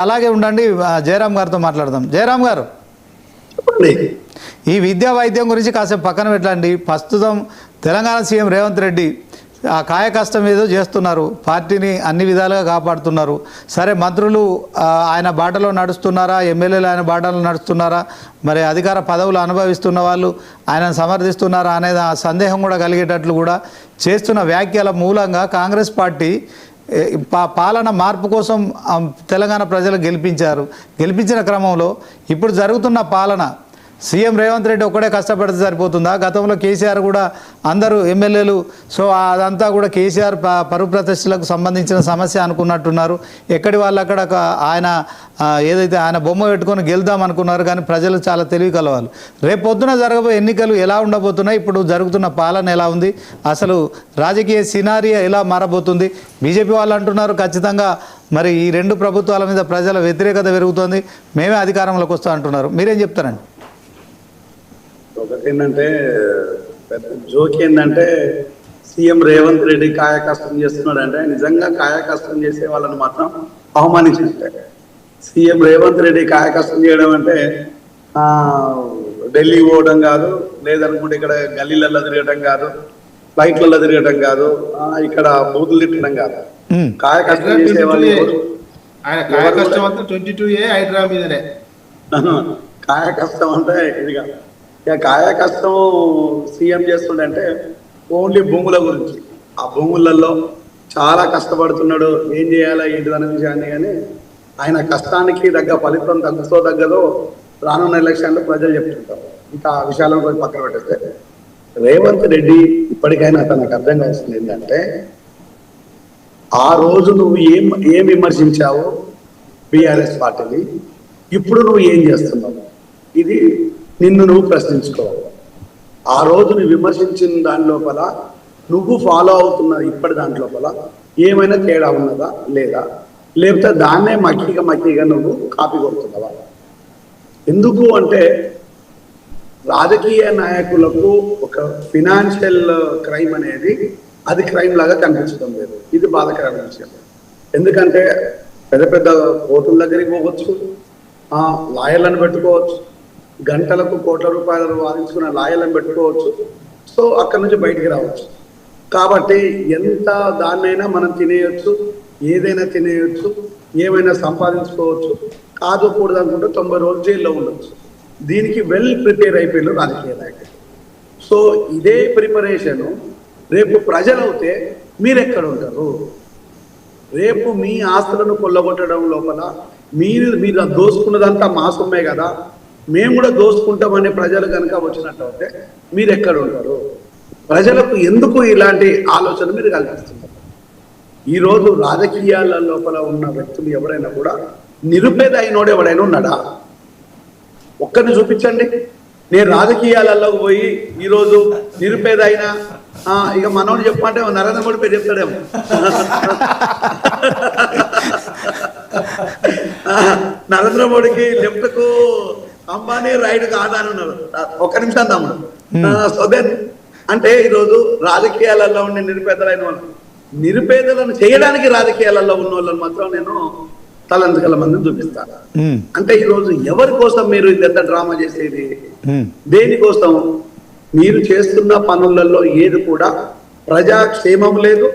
అలాగే ఉండండి. జయరామ్ గారితో మాట్లాడదాం. జయరామ్ గారు, ఈ విద్యా వైద్యం గురించి కాసేపు పక్కన పెట్టండి. ప్రస్తుతం తెలంగాణ సీఎం రేవంత్ రెడ్డి ఆ కాయ కష్టం ఏదో చేస్తున్నారు, పార్టీని అన్ని విధాలుగా కాపాడుతున్నారు. సరే, మంత్రులు ఆయన బాటలో నడుస్తున్నారా, ఎమ్మెల్యేలు ఆయన బాటలో నడుస్తున్నారా, మరి అధికార పదవులు అనుభవిస్తున్న వాళ్ళు ఆయనను సమర్థిస్తున్నారా అనేది సందేహం కూడా కలిగేటట్లు కూడా చేస్తున్న వ్యాఖ్యల మూలంగా కాంగ్రెస్ పార్టీ పాలన మార్పు కోసం తెలంగాణ ప్రజలు గెలిపించిన క్రమంలో ఇప్పుడు జరుగుతున్న పాలన సీఎం రేవంత్ రెడ్డి ఒక్కడే కష్టపడితే సరిపోతుందా? గతంలో కేసీఆర్ కూడా అందరూ ఎమ్మెల్యేలు, సో అదంతా కూడా కేసీఆర్ పరువు ప్రతిష్టలకు సంబంధించిన సమస్య అనుకున్నట్టున్నారు. ఎక్కడి వాళ్ళు అక్కడ ఆయన ఏదైతే ఆయన బొమ్మ పెట్టుకొని గెలుద్దాం అనుకున్నారు, కానీ ప్రజలు చాలా తెలివి కలవాలి. రేపు పొద్దున జరగబోయే ఎన్నికలు ఎలా ఉండబోతున్నాయి, ఇప్పుడు జరుగుతున్న పాలన ఎలా ఉంది, అసలు రాజకీయ సినారియో ఎలా మారబోతుంది? బీజేపీ వాళ్ళు అంటున్నారు ఖచ్చితంగా మరి ఈ రెండు ప్రభుత్వాల మీద ప్రజల వ్యతిరేకత పెరుగుతుంది, మేమే అధికారంలోకి వస్తా అంటున్నారు. మీరేం చెప్తారండి? ఒకటి ఏంటంటే పెద్ద జోక్ ఏంటంటే సీఎం రేవంత్ రెడ్డి కాయ కష్టం చేస్తున్నాడు అంటే నిజంగా కాయ కష్టం చేసే వాళ్ళని మాత్రం అవమానించినట్టే. సీఎం రేవంత్ రెడ్డి కాయ కష్టం చేయడం అంటే ఢిల్లీ పోవడం కాదు, లేదనుకుంటే ఇక్కడ గల్లీలలో తిరగడం కాదు, ఫ్లైట్లలో తిరగడం కాదు, ఇక్కడ బూతులు తిట్టడం కాదు. కాయ కష్టం చేసే వాళ్ళు కాయ కష్టం అంటే ఇది కాదు. ఇక కాయ కష్టం సీఎం చేస్తుండే ఓన్లీ భూముల గురించి, ఆ భూములలో చాలా కష్టపడుతున్నాడు, ఏం చేయాలా ఏంటిదనే విషయాన్ని. కానీ ఆయన కష్టానికి తగ్గ ఫలితం తగ్గదో రానున్న ఎలక్షన్లో ప్రజలు చెప్తుంటారు. ఇంకా ఆ విషయాలను కొంచెం పక్కన పెట్టేస్తే రేవంత్ రెడ్డి ఇప్పటికైనా తనకు అర్థం కావాల్సింది ఏంటంటే, ఆ రోజు నువ్వు ఏం విమర్శించావు బీఆర్ఎస్ పార్టీని, ఇప్పుడు నువ్వు ఏం చేస్తున్నావు, ఇది నిన్ను నువ్వు ప్రశ్నించుకోవాలి. ఆ రోజు నువ్వు విమర్శించిన దాని లోపల నువ్వు ఫాలో అవుతున్న ఇప్పటి దాని లోపల ఏమైనా తేడా ఉన్నదా లేదా, లేకపోతే దాన్నే మక్కిగా నువ్వు కాపీ కొడుతున్నావా? ఎందుకు అంటే రాజకీయ నాయకులకు ఒక ఫినాన్షియల్ క్రైమ్ అనేది అది క్రైమ్ లాగా కనిపించడం లేదు. ఇది బాధాకరమైన విషయం. ఎందుకంటే పెద్ద పెద్ద కోర్టుల దగ్గరికి పోవచ్చు, లాయర్లను పెట్టుకోవచ్చు, గంటలకు కోట్ల రూపాయలు వాదించుకున్న లాయర్లను పెట్టుకోవచ్చు, సో అక్కడి నుంచి బయటికి రావచ్చు. కాబట్టి ఎంత దాన్నైనా మనం తినేయచ్చు, ఏదైనా తినేయచ్చు, ఏమైనా సంపాదించుకోవచ్చు. కాదుకూడదు అనుకుంటే 90 రోజులు జైల్లో ఉండొచ్చు. దీనికి వెల్ ప్రిపేర్ అయిపోయిన రాజకీయ నాయకులు. సో ఇదే ప్రిపరేషను రేపు ప్రజలవుతే మీరెక్కడ ఉంటారు? రేపు మీ ఆస్తులను కొల్లగొట్టడం లోపల మీరు దోసుకున్నదంతా మా సొమ్మే కదా, మేము కూడా దోసుకుంటామని ప్రజలు కనుక వచ్చినట్లయితే మీరు ఎక్కడ ఉంటారు? ప్రజలకు ఎందుకు ఇలాంటి ఆలోచన మీరు కల్పిస్తున్నారు? ఈరోజు రాజకీయాల లోపల ఉన్న వ్యక్తులు ఎవరైనా కూడా నిరుపేద అయినోడు ఎవడైనా ఉన్నాడా? ఒక్కరిని చూపించండి. నేను రాజకీయాలలో పోయి ఈరోజు నిరుపేద అయినా ఇక మనోడు చెప్పమంటే నరేంద్ర మోడీ పేరు చెప్తాడేమో. నరేంద్ర మోడీకి లెఫ్ట్కు అంబానీ రైడ్ కాదని ఉన్నారు. ఒక్క నిమిషం తమ్ముడు. సో దెన్ అంటే ఈరోజు రాజకీయాలలో ఉండే నిరుపేదలైన వాళ్ళు, నిరుపేదలను చేయడానికి రాజకీయాలలో ఉన్న వాళ్ళని మాత్రం నేను తలంతకల మందిని చూపిస్తాను. అంటే ఈరోజు ఎవరి కోసం మీరు ఇంత డ్రామా చేసేది? దేనికోసం? మీరు చేస్తున్న పనులలో ఏది కూడా ప్రజాక్షేమం లేదు,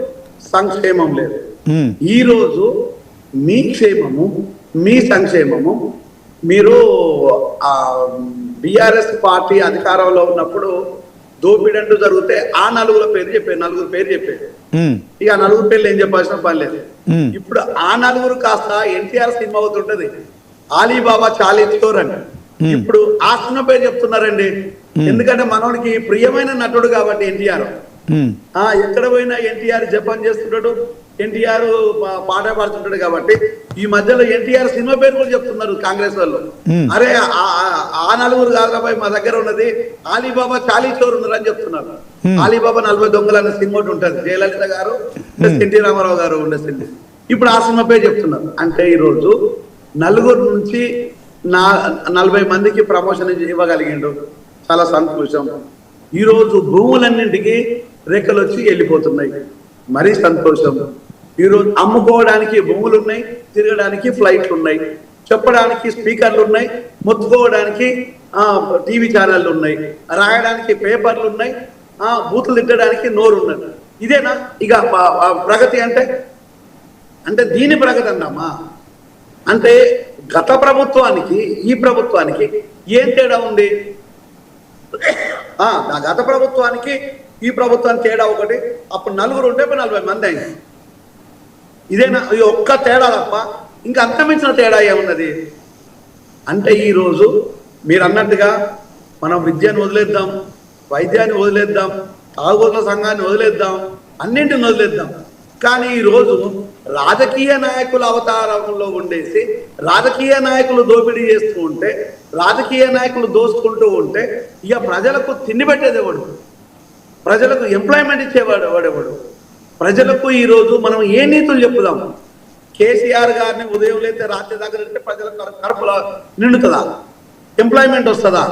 సంక్షేమం లేదు. ఈరోజు మీ క్షేమము, మీ సంక్షేమము, మీరు బీఆర్ఎస్ పార్టీ అధికారంలో ఉన్నప్పుడు దోపిడంటూ జరిగితే ఆ నలుగురు పేరు చెప్పారు. ఇక ఆ నలుగురు పేర్లు ఏం చెప్పాల్సిన పని లేదు. ఇప్పుడు ఆ నలుగురు కాస్త ఎన్టీఆర్ సినిమా అవుతుంటది, ఆలీబాబా చాలీ చోర్ అని. ఇప్పుడు ఆ సినిమా పేరు చెప్తున్నారండి. ఎందుకంటే మనోడికి ప్రియమైన నటుడు కాబట్టి ఎన్టీఆర్. ఎక్కడ పోయినా ఎన్టీఆర్ జపాన్ చేస్తుంటాడు, ఎన్టీఆర్ పాట పాడుతుంటాడు. కాబట్టి ఈ మధ్యలో ఎన్టీఆర్ సినిమా పేరు కూడా చెప్తున్నారు కాంగ్రెస్ వాళ్ళు. అరే ఆ నలుగురు కాకపోయి మా దగ్గర ఉన్నది ఆలీబాబా చాలీ చోర్ ఉన్నారని చెప్తున్నారు. ఆలీబాబా 40 దొంగలు అనే సినిమా ఉంటుంది, జయలలిత గారు ఎన్టీ రామారావు గారు ఉండే సినిమా. ఇప్పుడు ఆ సినిమా పేరు చెప్తున్నారు. అంటే ఈరోజు నలుగురు నుంచి 40 మందికి ప్రమోషన్ ఇవ్వగలిగిండు, చాలా సంతోషం. ఈరోజు భూములన్నింటికి రేఖలు వచ్చి వెళ్ళిపోతున్నాయి, మరీ సంతోషం. ఈరోజు అమ్ముకోవడానికి భూములు ఉన్నాయి, తిరగడానికి ఫ్లైట్లు ఉన్నాయి, చెప్పడానికి స్పీకర్లు ఉన్నాయి, మొత్తుకోవడానికి టీవీ ఛానళ్ళు ఉన్నాయి, రాయడానికి పేపర్లు ఉన్నాయి, బూతులు తిట్టడానికి నోరు ఉన్నది. ఇదేనా ఇక ప్రగతి అంటే? అంటే దీని ప్రగతి అన్నామా? అంటే గత ప్రభుత్వానికి ఈ ప్రభుత్వానికి ఏం తేడా ఉంది? గత ప్రభుత్వానికి ఈ ప్రభుత్వానికి తేడా ఒకటి, అప్పుడు నలుగురు ఉంటే 40 మంది అయింది. ఇదేనా? ఈ ఒక్క తేడా తప్ప ఇంకా అంతమించిన తేడా ఏమున్నది? అంటే ఈరోజు మీరు అన్నట్టుగా మనం విద్యను వదిలేద్దాం, వైద్యాన్ని వదిలేద్దాం, తాగుబోతుల సంఘాన్ని వదిలేద్దాం, అన్నింటిని వదిలేద్దాం. కానీ ఈరోజు రాజకీయ నాయకుల అవతారంలో ఉండేసి రాజకీయ నాయకులు దోపిడీ చేస్తూ ఉంటే, రాజకీయ నాయకులు దోసుకుంటూ ఉంటే ఇక ప్రజలకు తిండి పెట్టేది ఎవడు? ప్రజలకు ఎంప్లాయ్మెంట్ ఇచ్చేవాడు ఎవడెవడు? ప్రజలకు ఈరోజు మనం ఏ నీతులు చెప్పుదాం? కేసీఆర్ గారిని ఉదయం లేతే రాత్రి దాకా వెళ్తే ప్రజలకు కడుపులో నిండుతుందా? ఎంప్లాయ్మెంట్ వస్తుందా?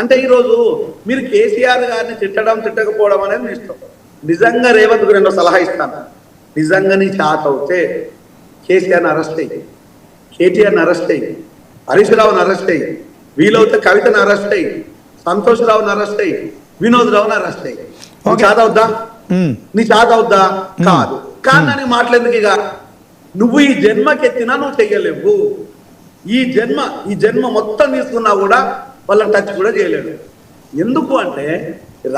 అంటే ఈరోజు మీరు కేసీఆర్ గారిని తిట్టకపోవడం అనేది మీ ఇష్టం. నిజంగా రేవంత్ రెండు సలహా ఇస్తాను. నిజంగా నీ చాట్ అవుతే కేసీఆర్ని అరెస్ట్ అయ్యి, కేటీఆర్ని అరెస్ట్ అయ్యి, హరీష్ రావుని అరెస్ట్ అయ్యి, వీలవుతే కవితను అరెస్ట్ అయ్యి, సంతోష్ రావుని అరెస్ట్ అయ్యి, వినోద్ రావుని అరెస్ట్ అయ్యి. నీ చాట్ అవుద్దా? నీ చాట్ అవుద్దా? కాదు. కానీ మాట్లాడేందుకు ఇక నువ్వు ఈ జన్మకెత్తినా నువ్వు చెయ్యలేవు. ఈ జన్మ మొత్తం తీసుకున్నా కూడా వాళ్ళని టచ్ కూడా చేయలేడు. ఎందుకు అంటే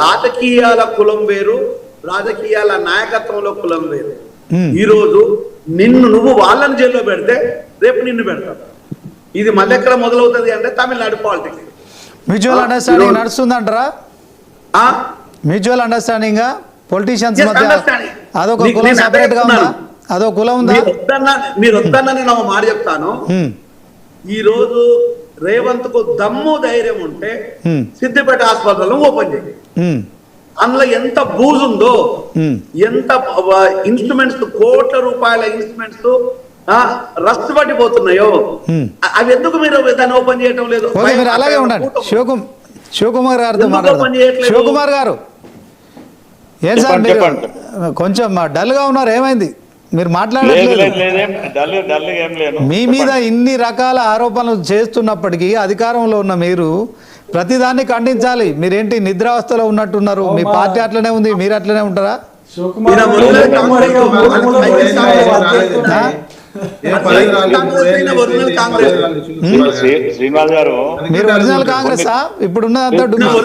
రాజకీయాల కులం వేరు, రాజకీయాల నాయకత్వంలో కులం వేరు. ఈరోజు నువ్వు వాళ్ళని జైల్లో పెడితే రేపు నిన్ను పెడతారు. ఇది మళ్ళీ ఎక్కడ మొదలవుతుంది అంటే తమిళనాడు పాలిటిక్స్. మ్యూచువల్ అండర్స్టాండింగ్ నడుస్తుందంటారా? మ్యూచువల్ అండర్స్టాండింగ్ పొలిటీషియన్స్ మధ్య అదొక కులం సెపరేట్ గా ఉందా? అదొక కులం ఉందా? మీరు వద్దన్నా నేను ఒక మాట చెప్తాను. ఈ రోజు రేవంత్ కు దమ్ము ధైర్యం ఉంటే సిద్దిపేట హాస్పిటల్ ఓపెన్ చేయండి. అందులో ఎంత బూజ్ ఉందో, ఎంత ఇన్స్ట్రుమెంట్స్, కోట్ల రూపాయల ఇన్స్ట్రుమెంట్స్ రస్తు పట్టిపోతున్నాయో అవి ఎందుకు మీరు దాన్ని ఓపెన్ చేయటం లేదు? అలాగే ఉండండి. శివకుమార్ గారితో మాట్లాడదాం. శివకుమార్ గారు, ఏం సార్ మీరు కొంచెం డల్ గా ఉన్నారు, ఏమైంది? మీరు మాట్లాడలేదు. మీ మీద ఇన్ని రకాల ఆరోపణలు చేస్తున్నప్పటికీ అధికారంలో ఉన్న మీరు ప్రతిదాన్ని ఖండించాలి. మీరేంటి నిద్రావస్థలో ఉన్నట్టున్నారు? మీ పార్టీ అట్లనే ఉంది, మీరు అట్లనే ఉంటారా? శ్రీనివాస్ గారు, మీరు ఒరిజినల్ కాంగ్రెస్ ఇప్పుడున్నదంతా